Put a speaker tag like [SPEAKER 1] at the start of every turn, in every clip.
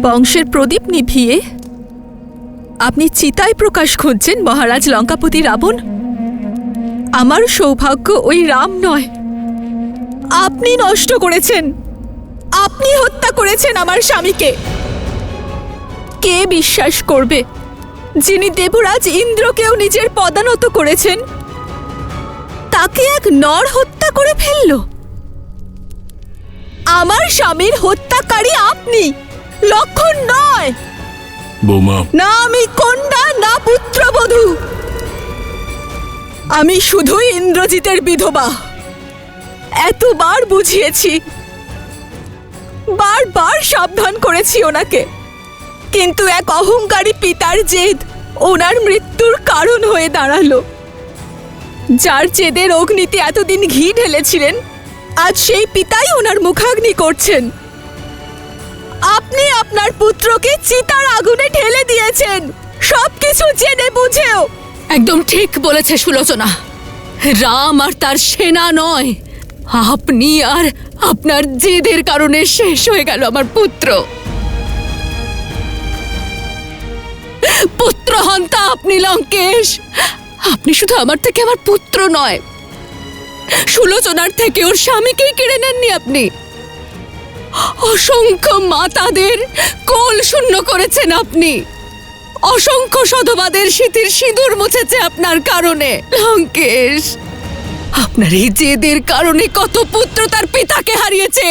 [SPEAKER 1] বংশের প্রদীপ নিভিয়ে আপনি চিতায় প্রকাশ খুঁজছেন মহারাজ লঙ্কাপতি রাবণ। আমার সৌভাগ্য ওই রাম নয়, আপনি নষ্ট করেছেন, আপনি হত্যা করেছেন আমার স্বামীকে। কে বিশ্বাস করবে যিনি দেবরাজ ইন্দ্রকেও নিজের পদানত করেছেন, তাকে এক নর হত্যা করে ফেলল? আমার স্বামীর হত্যাকারী আপনি, লক্ষণ নয়।
[SPEAKER 2] বৌমা,
[SPEAKER 1] না আমি কন্যা, না পুত্রবধূ, আমি শুধুই ইন্দ্রজিতের বিধবা। এতবার বুঝিয়েছি, বারবার সাবধান করেছি ওনাকে, কিন্তু এক অহংকারী পিতার জেদ ওনার মৃত্যুর কারণ হয়ে দাঁড়ালো। যার জেদের অগ্নিতে এতদিন ঘি ঢেলেছিলেন, আজ সেই পিতাই ওনার মুখাগ্নি করছেন। আপনি আপনার পুত্রকে চিতার আগুনে ঢেলে দিয়েছেন, সবকিছু জেনে বুঝেও।
[SPEAKER 3] একদম ঠিক বলেছে সুলোচনা। রাম আর তার সেনা নয়, আপনি আর আপনার জেদের কারণে শেষ হয়ে গেল আমার পুত্র। পুত্রহন্তা আপনি লঙ্কেশ। আপনি শুধু আমার থেকে আমার পুত্র নয়, সুলোচনার থেকে ওর স্বামীকেই কেড়ে নেননি আপনি। অসংখ্য মাতাদের কোল শূন্য করেছেন আপনি, অসংখ্য সধবাদের শীতের সিঁদুর মুছেছে আপনার কারণে। লঙ্কেশ, আপনার এই জেদের কারণে কত পুত্র তার পিতাকে হারিয়েছে।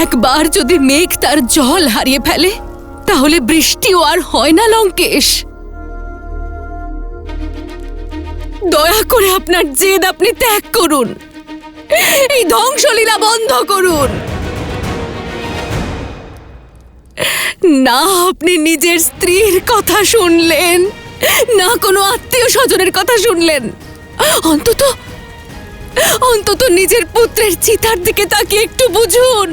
[SPEAKER 3] একবার যদি মেঘ তার জল হারিয়ে ফেলে, তাহলে বৃষ্টিও আর হয় না লঙ্কেশ। দয়া করে আপনার জেদ আপনি ত্যাগ করুন, এই ধ্বংসলীলা বন্ধ করুন। না আপনি নিজের স্ত্রীর কথা শুনলেন, না কোনো আত্মীয় স্বজনের কথা শুনলেন। অন্তত নিজের পুত্রের চিতার দিকে তাকিয়ে একটু বুঝুন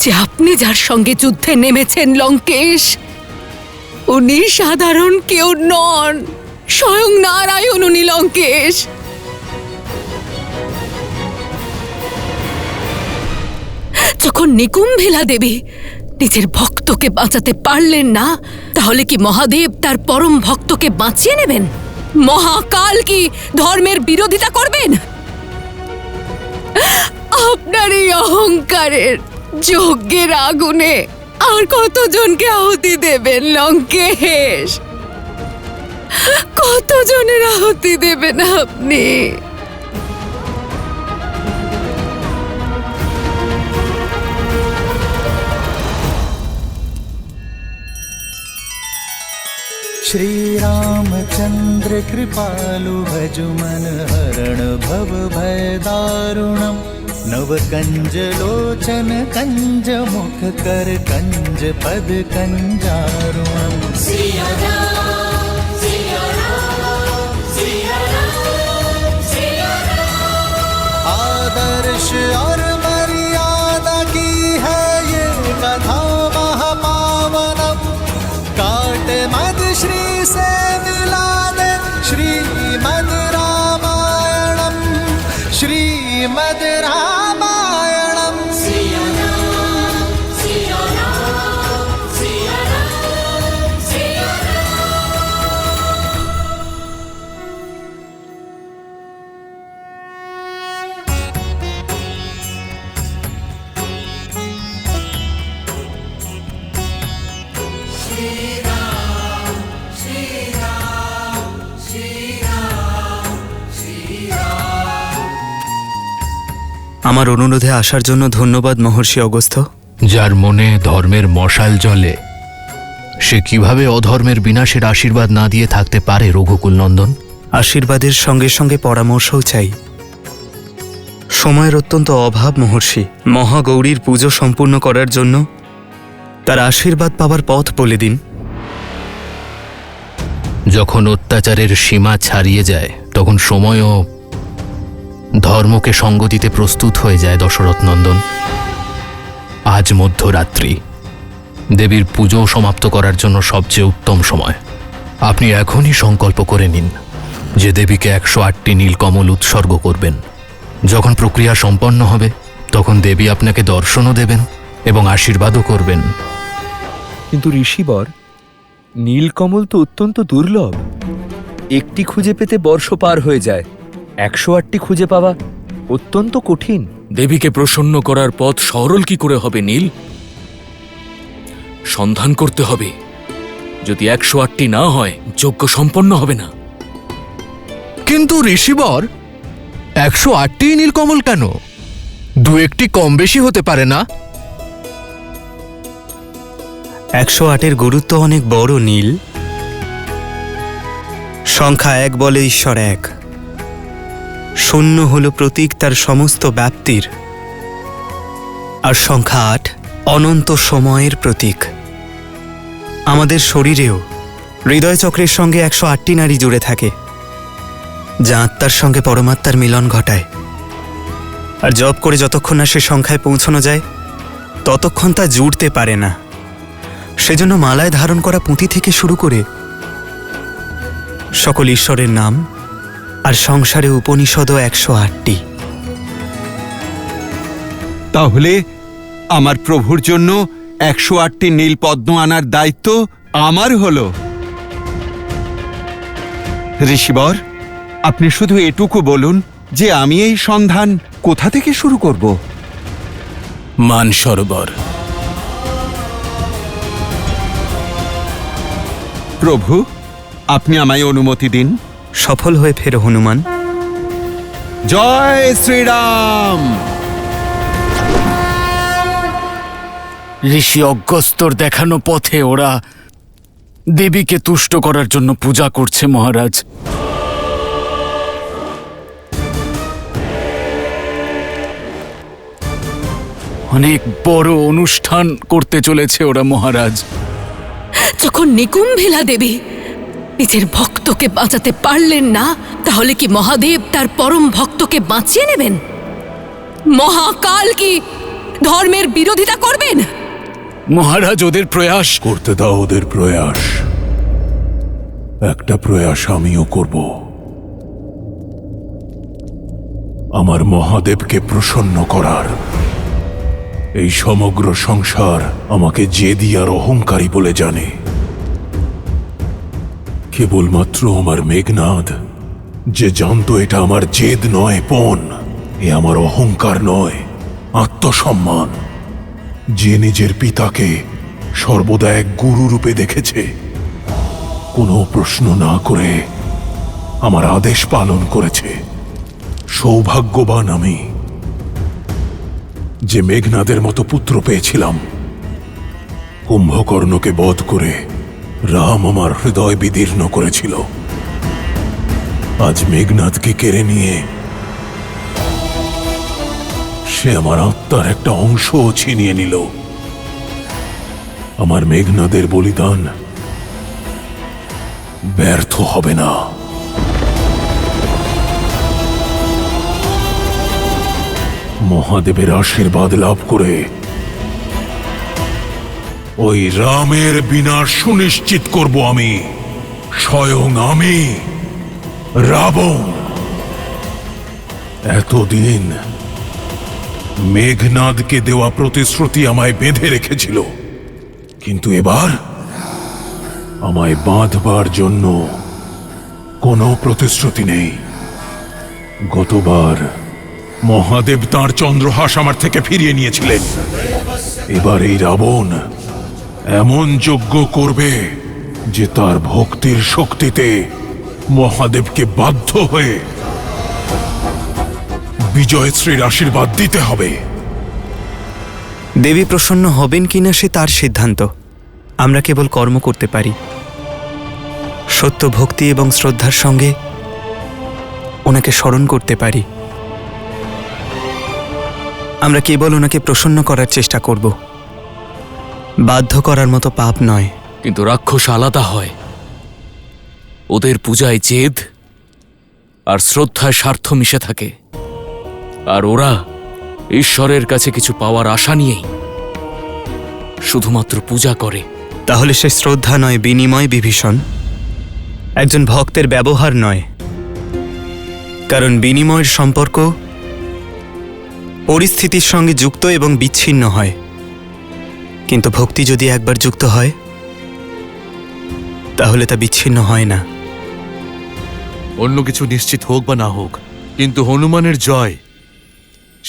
[SPEAKER 3] যে আপনি যার সঙ্গে যুদ্ধে নেমেছেন লঙ্কেশ, উনি সাধারণ কেউ নন, স্বয়ং নারায়ণ উনি লঙ্কেশ। যখন নিকুম্ভিলা দেবী নিজের ভক্তকে বাঁচাতে পারলেন না, তাহলে কি মহাদেব তার পরম ভক্তকে বাঁচিয়ে নেবেন? মহাকাল কি ধর্মের বিরোধিতা করবেন? আপনার এই অহংকারের যজ্ঞের আগুনে আর কতজনকে আহুতি দেবেন লঙ্কেশ? কতজনের আহুতি দেবেন আপনি?
[SPEAKER 4] श्री रामचंद्र कृपालु भजु मन हरण भव भय दारुणम नव कंज लोचन कंज मुख कर कंज पद कंजारुणम। आदर्श और मर्यादा की है ये कथा महापावनम, काट मद श्री से मिला दे श्रीमद् रामायणम, श्रीमद् रामायणम।
[SPEAKER 5] আমার অনুরোধে আসার জন্য ধন্যবাদ মহর্ষি অগস্ত্য।
[SPEAKER 2] যার মনে ধর্মের মশাল জ্বলে, সে কিভাবে অধর্মের বিনাশের আশীর্বাদ না দিয়ে থাকতে পারে রঘুকুল নন্দন?
[SPEAKER 5] আশীর্বাদের সঙ্গে সঙ্গে পরামর্শও চাই। সময়ের অত্যন্ত অভাব মহর্ষি। মহাগৌরীর পুজো সম্পূর্ণ করার জন্য তার আশীর্বাদ পাওয়ার পথ বলে দিন।
[SPEAKER 2] যখন অত্যাচারের সীমা ছাড়িয়ে যায়, তখন সময়ও ধর্মকে সঙ্গ দিতে প্রস্তুত হয়ে যায় দশরথ নন্দন। আজ মধ্যরাত্রি, দেবীর পুজো সমাপ্ত করার জন্য সবচেয়ে উত্তম সময়। আপনি এখনই সংকল্প করে নিন যে দেবীকে 108টি নীলকমল উৎসর্গ করবেন। যখন প্রক্রিয়া সম্পন্ন হবে, তখন দেবী আপনাকে দর্শনও দেবেন এবং আশীর্বাদও করবেন।
[SPEAKER 6] কিন্তু ঋষিবর, নীলকমল তো অত্যন্ত দুর্লভ। একটি খুঁজে পেতে বর্ষ পার হয়ে যায়, 108টি খুঁজে পাওয়া অত্যন্ত কঠিন।
[SPEAKER 7] দেবীকে প্রসন্ন করার পথ সরল কি করে হবে নীল? সন্ধান করতে হবে। যদি 108টি না হয়, যজ্ঞ সম্পন্ন হবে না।
[SPEAKER 2] কিন্তু ঋষিবর, 108টি নীলকমল কেন? দু একটি কম বেশি হতে পারে না?
[SPEAKER 5] 108-এর গুরুত্ব অনেক বড় নীল। সংখ্যা 1 বলে ঈশ্বর এক। শূন্য হল প্রতীক তার সমস্ত ব্যাপ্তির। আর সংখ্যা 8 অনন্ত সময়ের প্রতীক। আমাদের শরীরেও হৃদয়চক্রের সঙ্গে 108টি নাড়ি জুড়ে থাকে, যা আত্মার সঙ্গে পরমাত্মার মিলন ঘটায়। আর জপ করে যতক্ষণ না সে সংখ্যায় পৌঁছানো যায়, ততক্ষণ তা জুড়তে পারে না। সেজন্য মালায় ধারণ করা পুঁথি থেকে শুরু করে সকল ঈশ্বরের নাম আর সংসারে উপনিষদও 108টি।
[SPEAKER 8] তাহলে আমার প্রভুর জন্য 108টি নীল পদ্ম আনার দায়িত্ব আমার হলো। ঋষিবর, আপনি শুধু এটুকু বলুন যে আমি এই সন্ধান কোথা থেকে শুরু করব?
[SPEAKER 7] মানসরোবর।
[SPEAKER 8] প্রভু, আপনি আমায় অনুমতি দিন।
[SPEAKER 5] সফল হয়ে ফেরো হনুমান।
[SPEAKER 8] জয় শ্রীরাম।
[SPEAKER 7] ঋষি অগস্ত্যর দেখানো পথে ওরা দেবীকে তুষ্ট করার জন্য পূজা করছে মহারাজ। অনেক বড় অনুষ্ঠান করতে চলেছে ওরা মহারাজ।
[SPEAKER 3] যখন নিকুম্ভিলা দেবী নিজের ভক্তকে বাঁচাতে পারলেন না, তাহলে কি মহাদেব তার পরম ভক্তকে বাঁচিয়ে নেবেন? মহাকাল কি ধর্মের বিরোধিতা করবেন?
[SPEAKER 7] মহারাজ, ওদের প্রয়াস
[SPEAKER 9] করতে দাও ওদের প্রয়াস। একটা প্রয়াস আমিও করব। আমার মহাদেবকে প্রসন্ন করার। এই সমগ্র সংসার আমাকে জেদি আর অহংকারী বলে জানে। কেবলমাত্র আমার মেঘনাদ, যে জানতো এটা আমার জেদ নয় পণ, এ আমার অহংকার নয়, আত্মসম্মান। যে নিজের পিতাকে সর্বদা এক গুরু রূপে দেখেছে, কোনো প্রশ্ন না করে আমার আদেশ পালন করেছে। সৌভাগ্যবান আমি যে মেঘনাদের মতো পুত্র পেয়েছিলাম। কুম্ভকর্ণকে বধ করে রাম আমার হৃদয় বিদীর্ণ করেছিল। আজ মেঘনাদকে কেড়ে নিয়ে সে আমার আত্মার একটা অংশও ছিনিয়ে নিল। আমার মেঘনাদের বলিদান ব্যর্থ হবে না। মহাদেবের আশীর্বাদ লাভ করে ওই রামের বিনাশ সুনিশ্চিত করব আমি, স্বয়ং আমি, রাবণ। এতদিন মেঘনাদকে দেওয়া প্রতিশ্রুতি আমায় বেঁধে রেখেছিল, কিন্তু এবার আমায় বাঁধবার জন্য কোনো প্রতিশ্রুতি নেই। গতবার মহাদেব তাঁর চন্দ্রহাস আমার থেকে ফিরিয়ে নিয়েছিলেন। এবার এই রাবণ এমন যজ্ঞ করবে যে তার ভক্তির শক্তিতে মহাদেবকে বাধ্য হয়ে বিজয়শ্রীর আশীর্বাদ দিতে হবে।
[SPEAKER 5] দেবী প্রসন্ন হবেন কিনা সে তার সিদ্ধান্ত। আমরা কেবল কর্ম করতে পারি। সত্য ভক্তি এবং শ্রদ্ধার সঙ্গে ওনাকে স্মরণ করতে পারি। আমরা কেবল ওনাকে প্রসন্ন করার চেষ্টা করব, বাধ্য করার মতো পাপ নয়।
[SPEAKER 7] কিন্তু রাক্ষস আলাদা হয়। ওদের পূজায় জেদ আর শ্রদ্ধায় স্বার্থ মিশে থাকে। আর ওরা ঈশ্বরের কাছে কিছু পাওয়ার আশা নিয়েই শুধুমাত্র পূজা করে।
[SPEAKER 5] তাহলে সে শ্রদ্ধা নয়, বিনিময় বিভীষণ। একজন ভক্তের ব্যবহার নয়, কারণ বিনিময়ের সম্পর্ক পরিস্থিতির সঙ্গে যুক্ত এবং বিচ্ছিন্ন হয়। কিন্তু ভক্তি যদি একবার যুক্ত হয় তাহলে তা বিচ্ছিন্ন হয় না।
[SPEAKER 7] অন্য কিছু নিশ্চিত হোক বা না হোক, কিন্তু হনুমানের জয়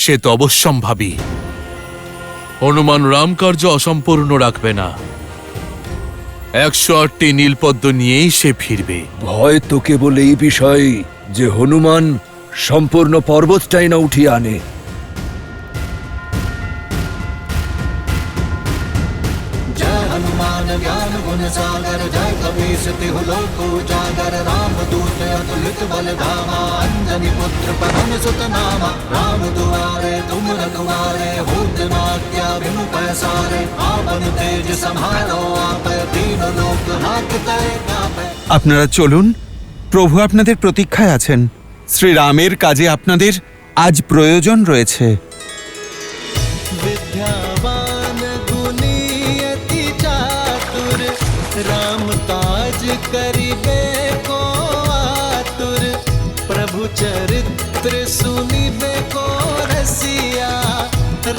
[SPEAKER 7] সে তো অবশ্যম্ভাবী। হনুমান রামকার্য অসম্পূর্ণ রাখবে না। 108টি নীলপদ্ম নিয়েই সে ফিরবে।
[SPEAKER 6] ভয় তো কেবল এই বিষয়ে যে হনুমান সম্পূর্ণ পর্বতটাই না উঠিয়ে আনে।
[SPEAKER 4] जय हनुमान ज्ञान गुण सागर जय कपीस तिहु लोक उजागर राम दूत अतुलित बल धामा अंजनी पुत्र पवन सुत नामा राम दुआरे तुम रखवारे होत न आज्ञा बिनु पैसारे आपन तेज समारो आपे तीन लोक हाकते कापे।
[SPEAKER 8] আপনারা চলুন, প্রভু আপনাদের প্রতীক্ষায় আছেন। শ্রীরামের কাজে আপনাদের আজ প্রয়োজন রয়েছে।
[SPEAKER 4] विद्यावान गुणी अति चातुर राम काज करिबे को आतुर प्रभु चरित्र सुनिबे को रसिया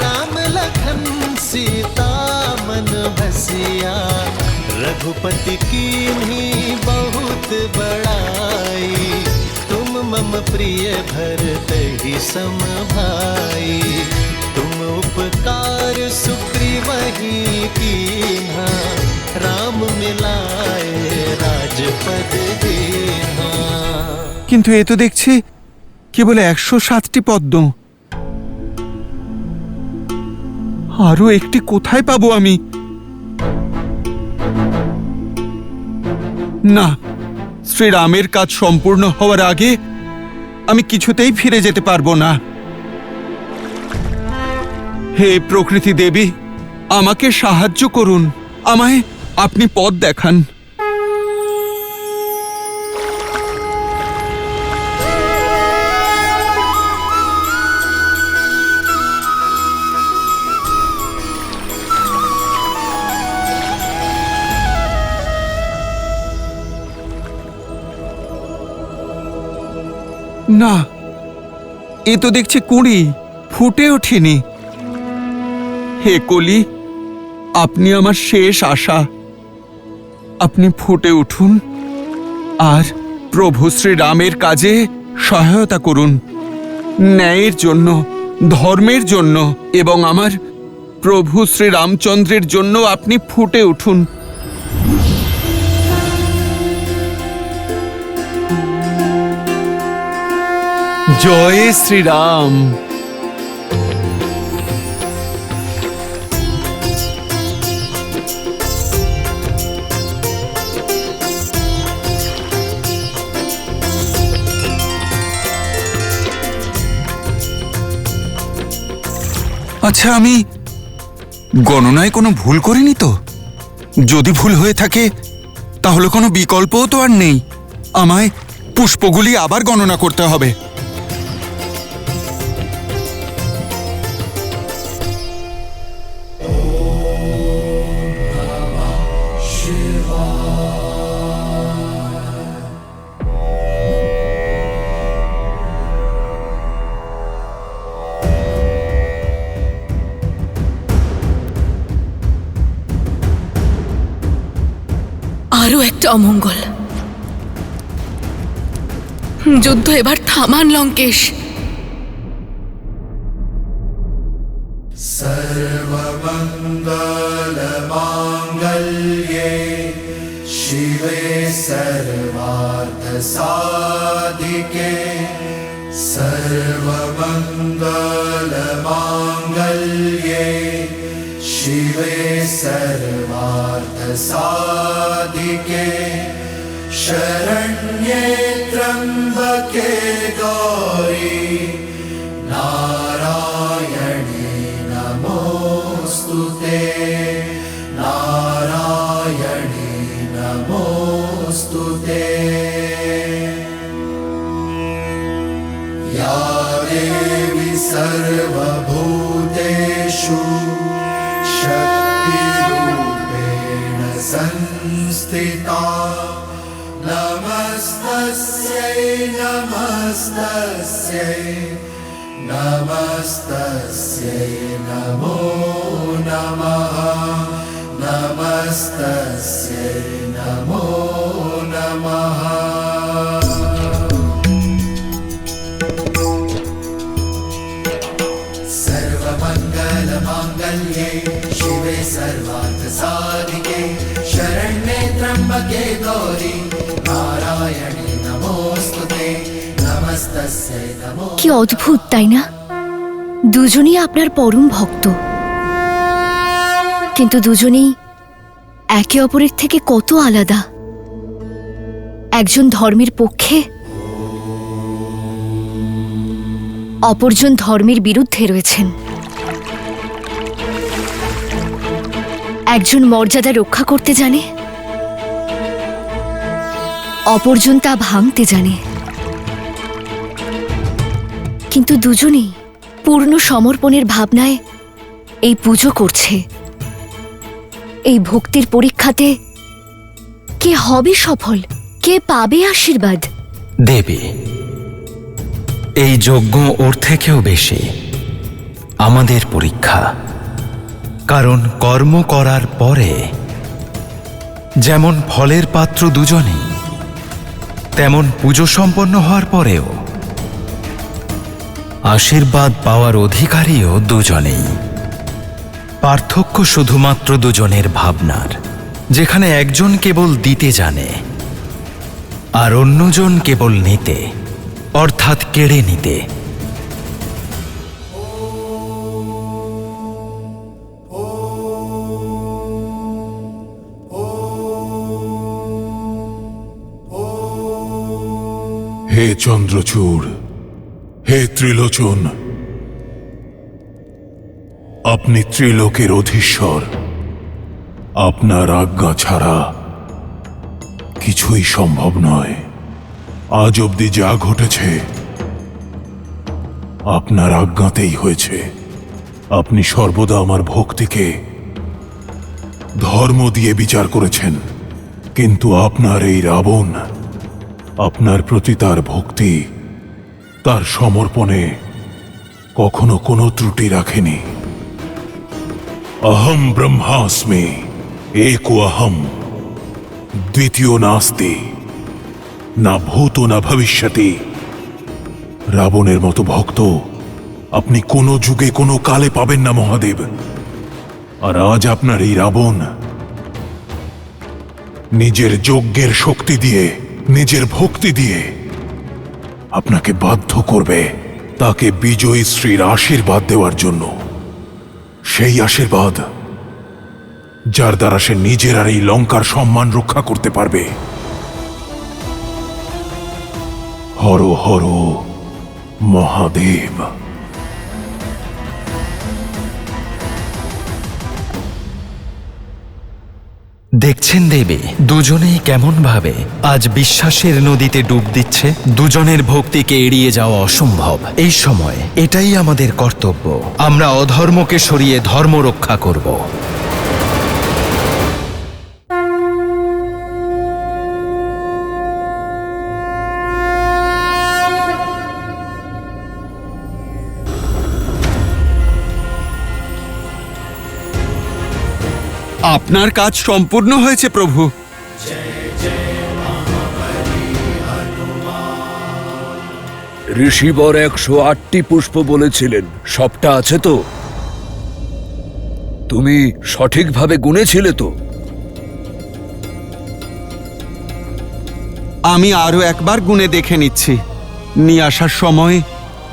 [SPEAKER 4] राम लखन सीता मन बसिया रघुपति कीन्ही बहुत बड़ाई तुम मम प्रिय भरत ही सम भाई तुम उपकार सुग्रीवहि कीन्हा राम मिलाए राजपद दीन्हा।
[SPEAKER 8] কিন্তু এ তো দেখছি কেবল 107টি পদ্ম। আরো একটি কোথায় পাবো আমি? না, শ্রীরামের কাজ সম্পূর্ণ হওয়ার আগে আমি কিছুতেই ফিরে যেতে পারবো না। হে প্রকৃতি দেবী, আমাকে সাহায্য করুন, আমায় আপনি পথ দেখান। না, এ তো দেখছি কুঁড়ি ফুটে ওঠেনি। হে কলি, আপনি আমার শেষ আশা, আপনি ফুটে উঠুন আর প্রভু শ্রীরামের কাজে সহায়তা করুন। ন্যায়ের জন্য, ধর্মের জন্য এবং আমার প্রভু শ্রীরামচন্দ্রের জন্য আপনি ফুটে উঠুন। জয় শ্রীরাম। আচ্ছা, আমি গণনায় কোনো ভুল করিনি তো? যদি ভুল হয়ে থাকে তাহলে কোনো বিকল্পও তো আর নেই। আমায় পুষ্পগুলি আবার গণনা করতে হবে।
[SPEAKER 3] আরো একটা অমঙ্গল। যুদ্ধ এবার থামান লঙ্কেশ।
[SPEAKER 4] सर्वमङ्गलमाङ्गल्ये शिवे सर्वार्थसाधिके सर्वमङ्गलमाङ्गल्ये शिवे सर्वार्थसाधिके शरण्ये त्र्यम्बके गौरी नारायणे नमोऽस्तुते नारायणे नमोऽस्तुते या देवी सर्वभूतेषु शक्तिरूपेण संस्थिता नमस्तस्यै नमस्तस्यै नमस्तस्यै नमो नमः नमस्तस्यै नमो नमः सर्वमङ्गलमाङ्गल्ये शिवे सर्वार्थसाधिके शरण्ये त्र्यम्बके गौरी नारायणी नमोऽस्तुते नमस्तस्यै नमो
[SPEAKER 10] কি অদ্ভুত তাই না? দুজনেই আপনার পরম ভক্ত, কিন্তু দুজনেই একে অপরের থেকে কত আলাদা। একজন ধর্মের পক্ষে, অপরজন ধর্মের বিরুদ্ধে রয়েছেন। একজন মর্যাদা রক্ষা করতে জানে, অপরজন তা ভাঙতে জানে, কিন্তু দুজনেই পূর্ণ সমর্পণের ভাবনায় এই পুজো করছে। এই ভক্তির পরীক্ষাতে কে হবে সফল, কে পাবে আশীর্বাদ?
[SPEAKER 11] দেবী, এই যজ্ঞ ওর থেকেও বেশি আমাদের পরীক্ষা। কারণ কর্ম করার পরে যেমন ফলের পাত্র দুজনেই, তেমন পুজো সম্পন্ন হওয়ার পরেও আশীর্বাদ পাওয়ার অধিকারীও দুজনেই। পার্থক্য শুধুমাত্র দুজনের ভাবনার, যেখানে একজন কেবল দিতে জানে আর অন্যজন কেবল নিতে, অর্থাৎ কেড়ে নিতে।
[SPEAKER 9] হে চন্দ্রচূড়, হে ত্রিলোচন, আপনি ত্রিলোকের অধীশ্বর। আপনার আজ্ঞা ছাড়া কিছুই সম্ভব নয়। আজ অবধি যা ঘটেছে আপনার আজ্ঞাতেই হয়েছে। আপনি সর্বদা আমার ভক্তিকে ধর্ম দিয়ে বিচার করেছেন, কিন্তু আপনার এই রাবণ আপনার প্রতি তার ভক্তি, তার সমর্পণে কখনো কোনো ত্রুটি রাখেনি। অহম ব্রহ্মাস্মি एको अहम দ্বিতীয় নাস্তি না ভূত না ভবিষ্যতি। রাবণের মতো ভক্ত আপনি কোনো যুগে কোনো কালে পাবেন না মহাদেব। আর আজ আপনার এই রাবণ নিজের যজ্ঞের শক্তি দিয়ে, নিজের ভক্তি দিয়ে আপনাকে বাধ্য করবে তাকে বিজয়ী শ্রীর আশীর্বাদ দেওয়ার জন্য। সেই আশীর্বাদ যার দ্বারা সে নিজের আর এই লঙ্কার সম্মান রক্ষা করতে পারবে। হর হর মহাদেব।
[SPEAKER 11] দেখছেন দেবী, দুজনেই কেমন ভাবে আজ বিশ্বাসের নদীতে ডুব দিচ্ছে। দুজনের ভক্তিকে এড়িয়ে যাওয়া অসম্ভব। এই সময় এটাই আমাদের কর্তব্য। আমরা অধর্মকে সরিয়ে ধর্ম রক্ষা করব।
[SPEAKER 8] আপনার কাজ সম্পূর্ণ হয়েছে প্রভু।
[SPEAKER 6] ঋষিবর 108টি পুষ্প বলেছিলেন, সবটা আছে তো? তুমি সঠিকভাবে গুনেছিলে তো?
[SPEAKER 8] আমি আরো একবার গুনে দেখে নিচ্ছি। নিয়ে আসার সময়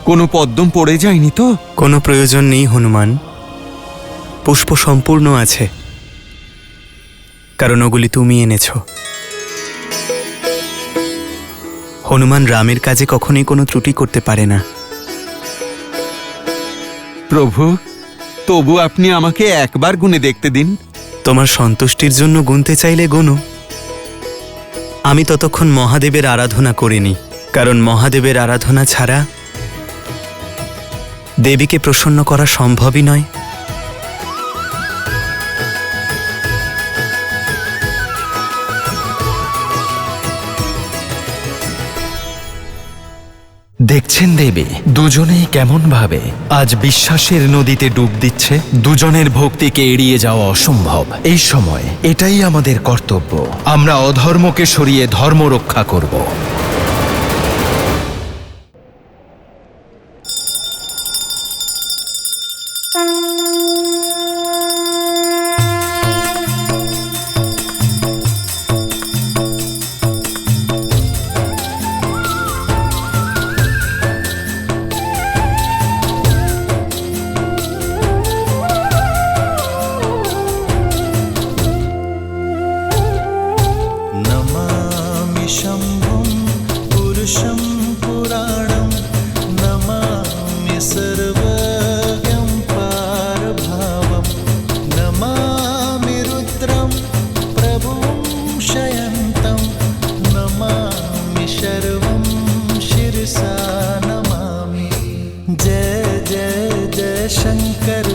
[SPEAKER 8] কোনো পদ্ম পড়ে যায়নি তো?
[SPEAKER 5] কোনো প্রয়োজন নেই হনুমান, পুষ্প সম্পূর্ণ আছে, কারণ ওগুলি তুমি এনেছ। হনুমান রামের কাজে কখনোই কোনো ত্রুটি করতে পারে না।
[SPEAKER 8] প্রভু, তবু আপনি আমাকে একবার গুনে দেখতে দিন।
[SPEAKER 5] তোমার সন্তুষ্টির জন্য গুনতে চাইলে গুনো। আমি ততক্ষণ মহাদেবের আরাধনা করিনি, কারণ মহাদেবের আরাধনা ছাড়া দেবীকে প্রসন্ন করা সম্ভবই নয়।
[SPEAKER 11] দেখছেন দেবী, দুজনেই কেমন ভাবে আজ বিশ্বাসের নদীতে ডুব দিচ্ছে। দুজনের ভক্তিকে এড়িয়ে যাওয়া অসম্ভব। এই সময় এটাই আমাদের কর্তব্য। আমরা অধর্মকে সরিয়ে ধর্ম রক্ষা করব।
[SPEAKER 4] नमामि शम्भुं पुरुषं पुराणं नमामि सर्वज्ञं पारभावं नमामि रुद्रं प्रभुं शयन्तं नमामि शर्वं शिरसा नमामि जय जय जय शङ्कर